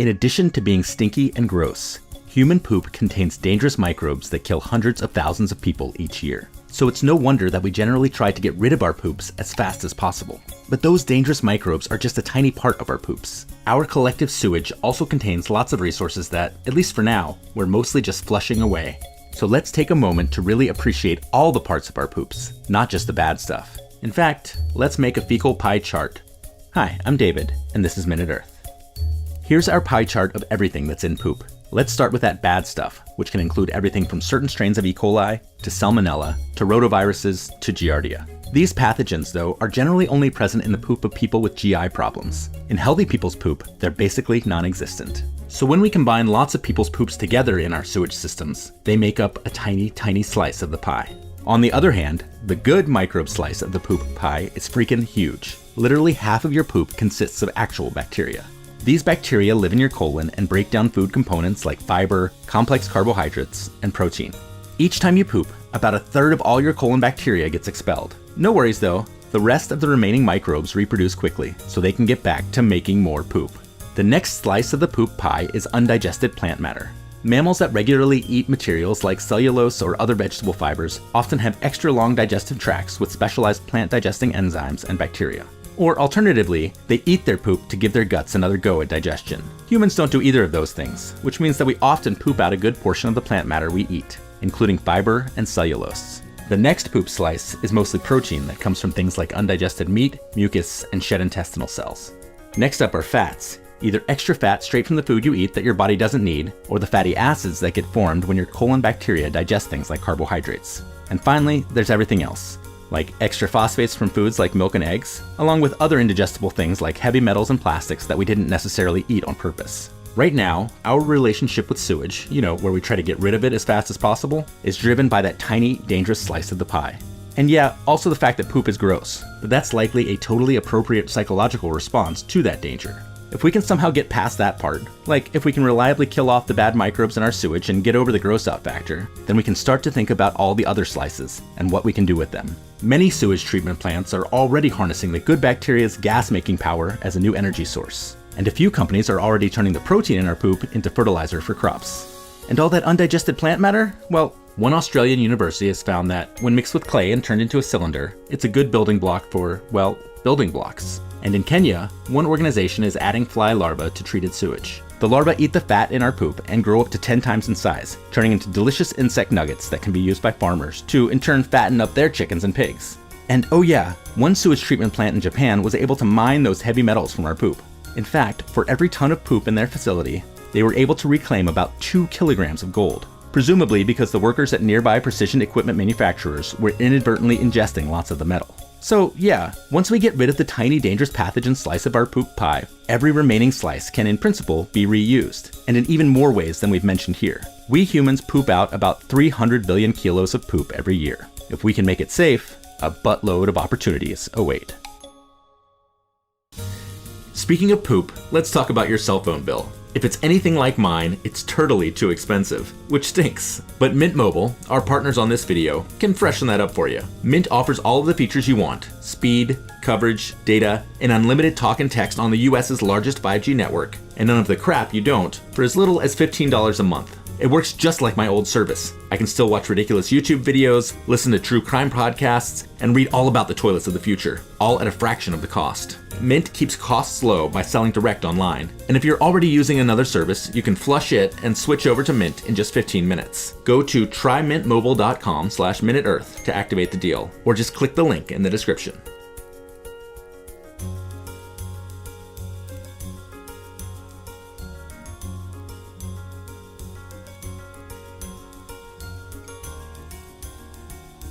In addition to being stinky and gross, human poop contains dangerous microbes that kill hundreds of thousands of people each year. So it's no wonder that we generally try to get rid of our poops as fast as possible. But those dangerous microbes are just a tiny part of our poops. Our collective sewage also contains lots of resources that, at least for now, we're mostly just flushing away. So let's take a moment to really appreciate all the parts of our poops, not just the bad stuff. In fact, let's make a fecal pie chart. Hi, I'm David, and this is Minute Earth. Here's our pie chart of everything that's in poop. Let's start with that bad stuff, which can include everything from certain strains of E. coli, to salmonella, to rotaviruses, to giardia. These pathogens, though, are generally only present in the poop of people with GI problems. In healthy people's poop, they're basically non-existent. So when we combine lots of people's poops together in our sewage systems, they make up a tiny, tiny slice of the pie. On the other hand, the good microbe slice of the poop pie is freaking huge. Literally half of your poop consists of actual bacteria. These bacteria live in your colon and break down food components like fiber, complex carbohydrates, and protein. Each time you poop, about a third of all your colon bacteria gets expelled. No worries though, the rest of the remaining microbes reproduce quickly, so they can get back to making more poop. The next slice of the poop pie is undigested plant matter. Mammals that regularly eat materials like cellulose or other vegetable fibers often have extra long digestive tracts with specialized plant digesting enzymes and bacteria. Or alternatively, they eat their poop to give their guts another go at digestion. Humans don't do either of those things, which means that we often poop out a good portion of the plant matter we eat, including fiber and cellulose. The next poop slice is mostly protein that comes from things like undigested meat, mucus, and shed intestinal cells. Next up are fats, either extra fat straight from the food you eat that your body doesn't need, or the fatty acids that get formed when your colon bacteria digest things like carbohydrates. And finally, there's everything else, like extra phosphates from foods like milk and eggs, along with other indigestible things like heavy metals and plastics that we didn't necessarily eat on purpose. Right now, our relationship with sewage, where we try to get rid of it as fast as possible, is driven by that tiny, dangerous slice of the pie. And yeah, also the fact that poop is gross, but that's likely a totally appropriate psychological response to that danger. If we can somehow get past that part, like if we can reliably kill off the bad microbes in our sewage and get over the gross out factor, then we can start to think about all the other slices and what we can do with them. Many sewage treatment plants are already harnessing the good bacteria's gas-making power as a new energy source. And a few companies are already turning the protein in our poop into fertilizer for crops. And all that undigested plant matter? Well, one Australian university has found that when mixed with clay and turned into a cylinder, it's a good building block for, well, building blocks. And in Kenya, one organization is adding fly larvae to treated sewage. The larvae eat the fat in our poop and grow up to 10 times in size, turning into delicious insect nuggets that can be used by farmers to in turn fatten up their chickens and pigs. And oh yeah, one sewage treatment plant in Japan was able to mine those heavy metals from our poop. In fact, for every ton of poop in their facility, they were able to reclaim about 2 kilograms of gold, presumably because the workers at nearby precision equipment manufacturers were inadvertently ingesting lots of the metal. So yeah, once we get rid of the tiny dangerous pathogen slice of our poop pie, every remaining slice can in principle be reused, and in even more ways than we've mentioned here. We humans poop out about 300 billion kilos of poop every year. If we can make it safe, a buttload of opportunities await. Speaking of poop, let's talk about your cell phone bill. If it's anything like mine, it's turtily too expensive, which stinks. But Mint Mobile, our partners on this video, can freshen that up for you. Mint offers all of the features you want: speed, coverage, data, and unlimited talk and text on the US's largest 5G network, and none of the crap you don't, for as little as $15 a month. It works just like my old service. I can still watch ridiculous YouTube videos, listen to true crime podcasts, and read all about the toilets of the future, all at a fraction of the cost. Mint keeps costs low by selling direct online. And if you're already using another service, you can flush it and switch over to Mint in just 15 minutes. Go to trymintmobile.com/minuteearth to activate the deal, or just click the link in the description.